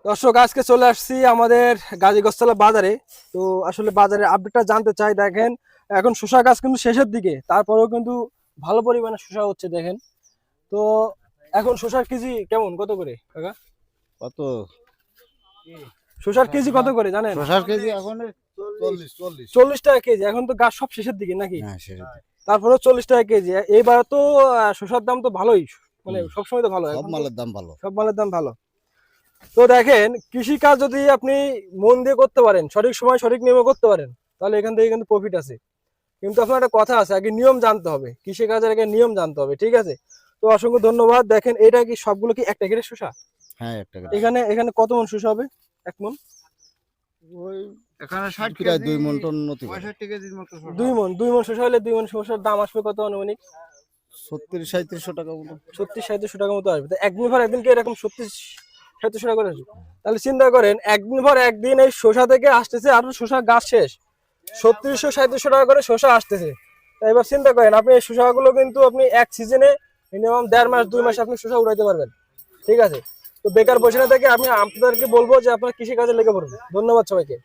দর্শক আজকে চলে আসছি আমাদের গাজীগঞ্জতলা বাজারে। তো আসলে বাজারের আপডেটটা জানতে চাই। দেখেন এখন শসা গাছ কিন্তু শেষের দিকে, তারপরেও কিন্তু ভালো পরিমাণে শসা হচ্ছে দেখেন। তো এখন শসার কেজি কেমন, কত করে কাকা? কত শসার কেজি কত করে জানেন? শসার কেজি এখন 40 40 টাকা কেজি। এখন তো গাছ সব শেষের দিকে নাকি? হ্যাঁ সেটা তারপরেও 40 টাকা কেজি। এইবার তো শসার দাম তো ভালোই, মানে সবসময় তো ভালো, সব এখন তো মালের দাম ভালো। সব মালের দাম ভালো। তো দেখেন কৃষি কাজ যদি আপনি মন দিয়ে করতে পারেন, সঠিক সময় সঠিক নিয়মে করতে পারেন, তাহলে এখান থেকে কিন্তু প্রফিট আছে। কিন্তু আপনার একটা কথা আছে, আগে নিয়ম জানতে হবে, কৃষি কাজের আগে নিয়ম জানতে হবে, ঠিক আছে? তো অসংখ্য ধন্যবাদ। দেখেন এটা কি সবগুলো কি একটা কেটে শসা? হ্যাঁ একটা কেজি। এখানে এখানে কত মন শসা হবে? 1 মন? ওই এখানে 60 প্রায় কেজি 2 মন টন নতি পারে। 65 কেজির মতো শসা। 2 মন শসা হলে 2 মন শসার দাম আসবে কত আনুমানিক? 37-37 টাকা মতো। 3700 টাকা মতো আসবে। তো একদিন পর একদিন কি এরকম 3700 টাকা করে আসবে? তাহলে চিন্তা করেন, একদিন পর একদিন এই শসা থেকে আসতেছে আর শসা গাছ শেষ, 3600-3700 টাকা করে শসা আসতেছে। তা এবার চিন্তা করেন, আপনি এই শসাগুলো কিন্তু আপনি এক সিজনে মিনিমাম 1.5 মাস 2 মাস আপনি শসা উড়াইতে পারবেন, ঠিক আছে? তো বেকার বসে না থেকে আমি আপনাদেরকে বলবো যে আপনার কৃষি কাজে লেগে পড়ুন। ধন্যবাদ সবাইকে।